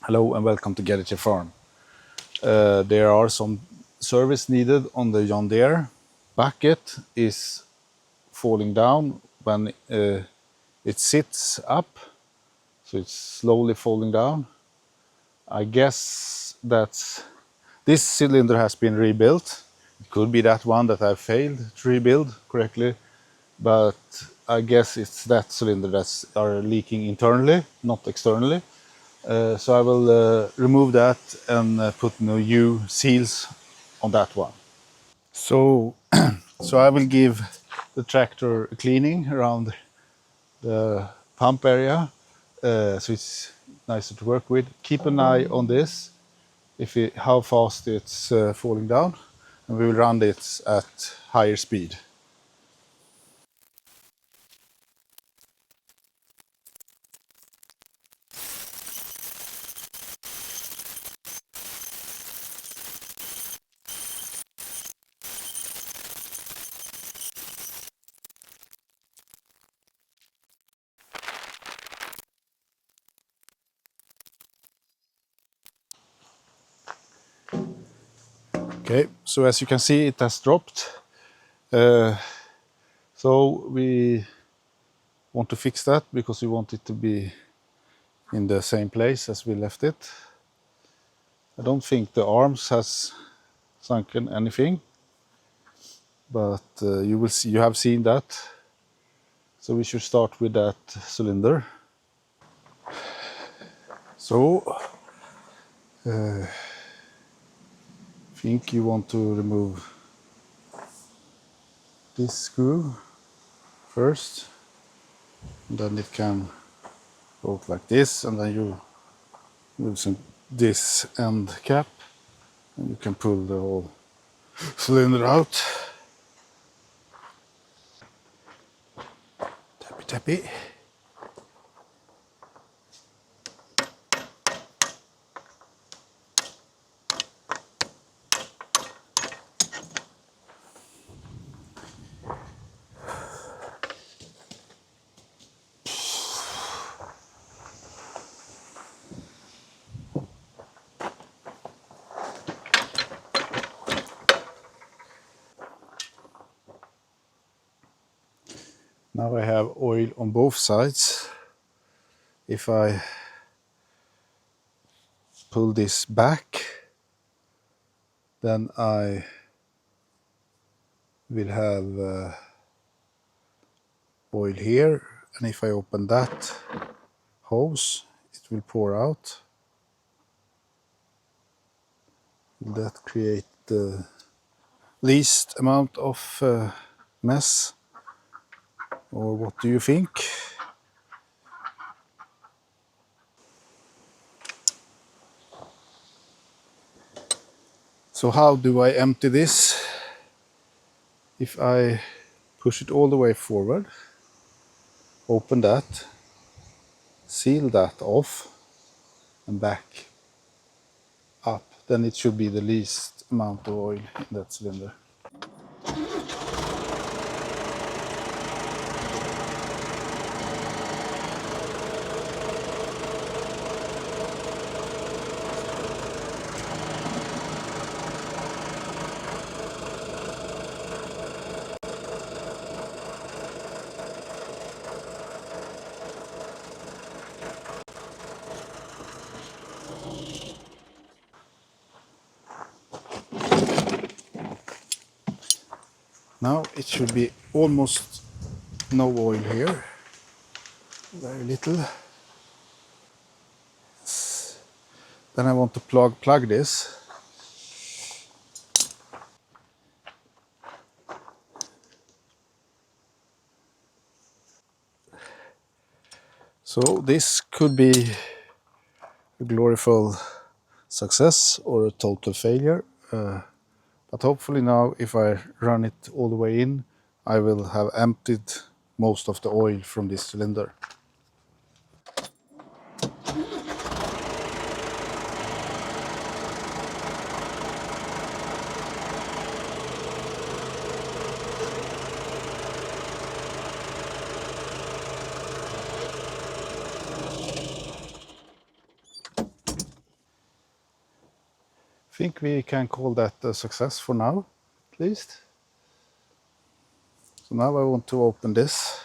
Hello and welcome to Gadgeteer Farm. There are some service needed on the John Deere. Bucket is falling down when it sits up, so it's slowly falling down. I guess that this cylinder has been rebuilt. It could be that one that I failed to rebuild correctly, but I guess it's that cylinder that's are leaking internally, not externally. So I will remove that and put new seals on that one. So, so I will give the tractor a cleaning around the pump area, so it's nicer to work with. Keep an eye on this, how fast it's falling down, and we will run it at higher speed. Okay, so as you can see, it has dropped. So we want to fix that because we want it to be in the same place as we left it. I don't think the arms has sunken anything, but you will see, you have seen that. So we should start with that cylinder. So I think you want to remove this screw first, and then it can go like this, and then you loosen this end cap, and you can pull the whole cylinder out. Tappy tappy. Now I have oil on both sides. If I pull this back, then I will have oil here, and if I open that hose, it will pour out. Will that create the least amount of mess? Or what do you think? So how do I empty this? If I push it all the way forward, open that, seal that off, and back up, then it should be the least amount of oil in that cylinder. Now it should be almost no oil here, very little. Then I want to plug this. So this could be a glorious success or a total failure. But hopefully now, if I run it all the way in, I will have emptied most of the oil from this cylinder. think we can call that a success for now, at least. So now I want to open this.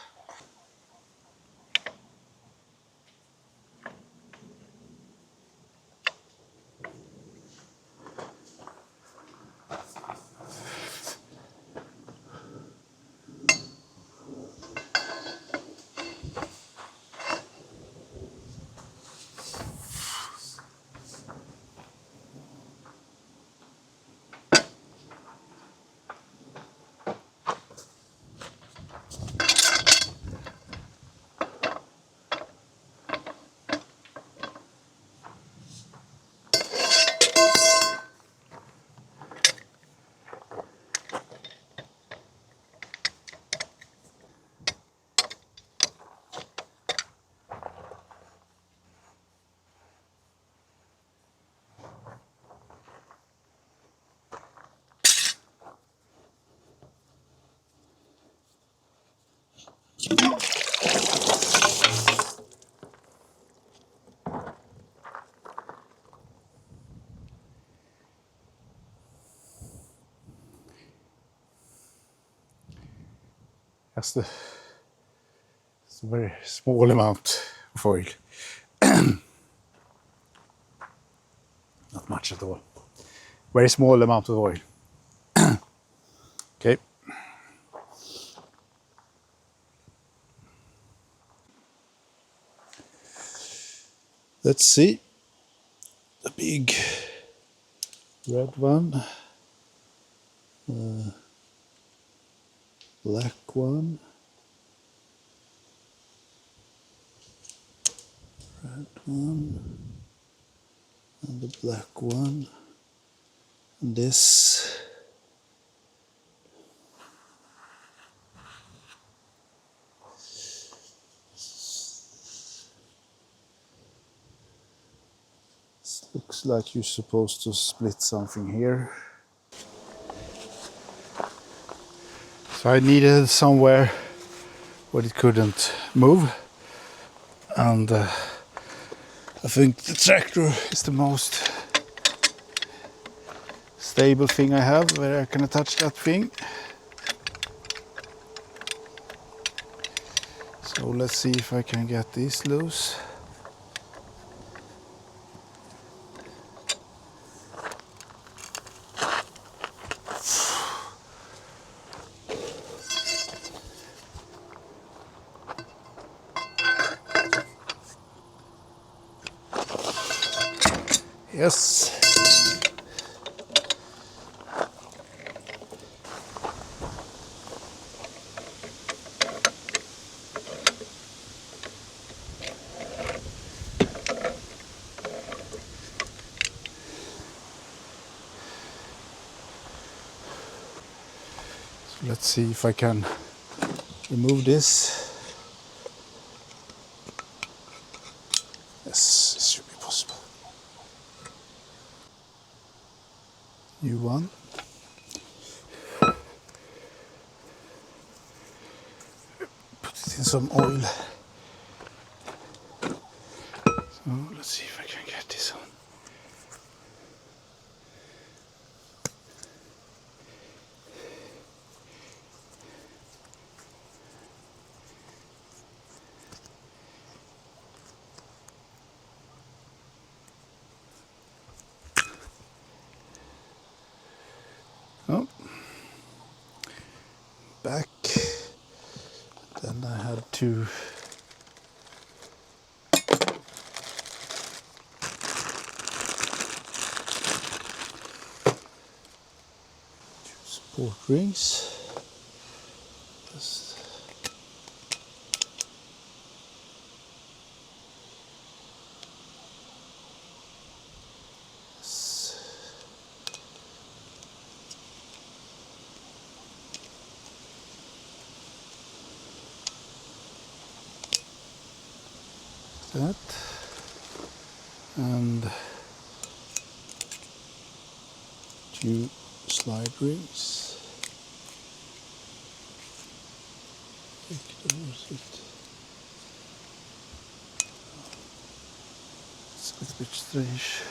It's a very small amount of oil. Not much at all. Very small amount of oil. Okay. Let's see. The big red one. Black one. Red one. And the black one. And this. Looks like you're supposed to split something here. So I needed somewhere where it couldn't move. And I think the tractor is the most stable thing I have where I can attach that thing. So let's see if I can get this loose. Yes. So let's see if I can remove this. Yes, this should be possible. New one. Put it in some oil. So let's see if I can get this on. Oh. Back. Then I had to support rings. Just that, and 2 slide rings. It's a little bit strange.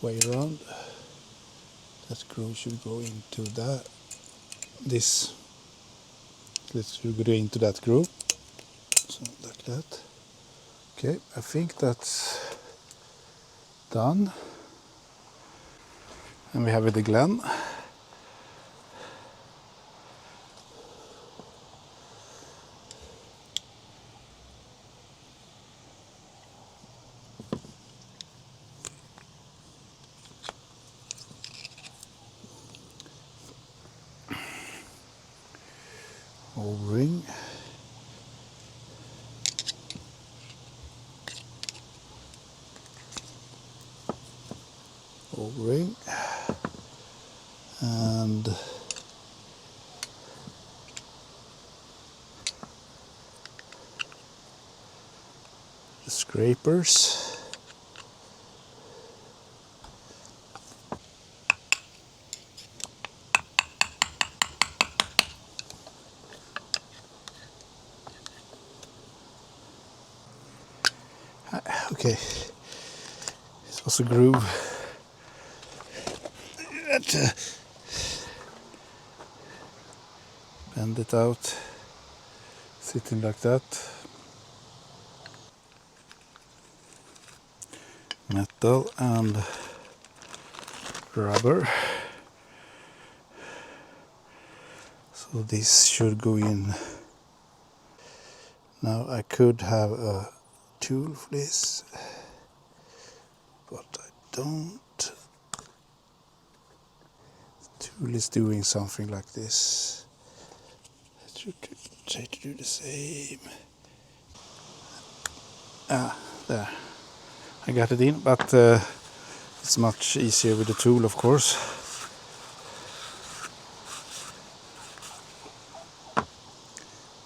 way around. That groove should go into that. This should go into that groove. So like that. Okay, I think that's done. And we have it again. O-ring. O-ring. And the scrapers. Okay, this was a groove. Bend it out, sitting like that. Metal and rubber. So this should go in. Now I could have a tool for this, but I don't. The tool is doing something like this. I should try to do the same. There. I got it in, but it's much easier with the tool, of course.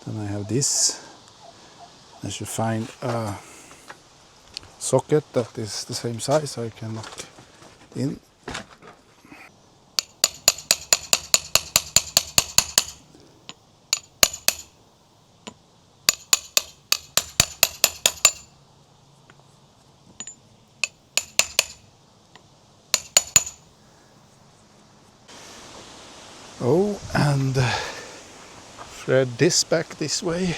Then I have this. I should find a socket that is the same size so I can lock it in. Oh, and thread this back this way.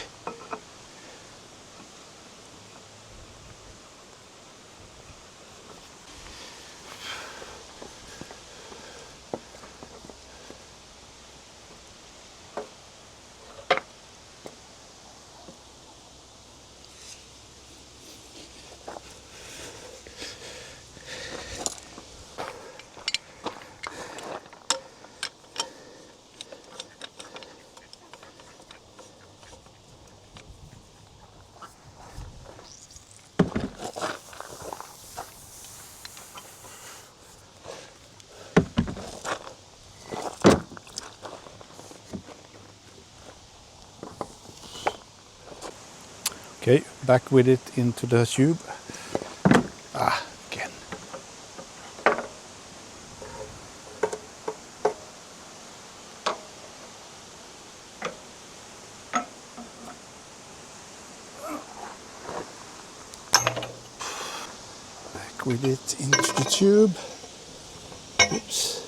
Okay, back with it into the tube. Again. Back with it into the tube. Oops.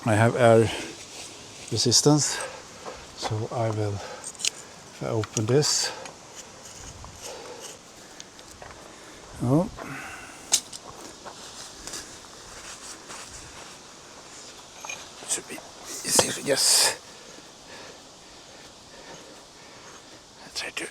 I have air resistance, so I will, if I open this, oh, should be easier, yes. I try to.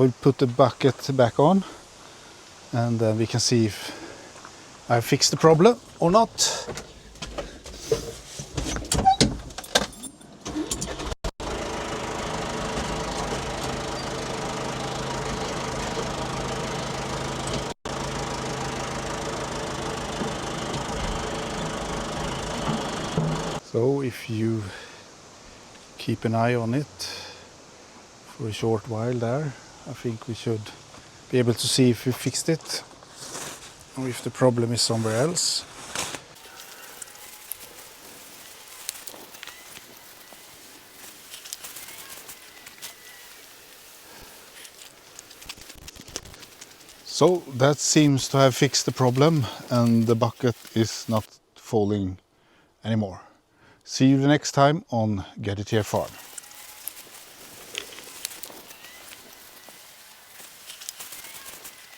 will put the bucket back on, and then we can see if I fixed the problem or not. So if you keep an eye on it for a short while there, I think we should be able to see if we fixed it or if the problem is somewhere else. So that seems to have fixed the problem, and the bucket is not falling anymore. See you the next time on Gadgeteer Farm.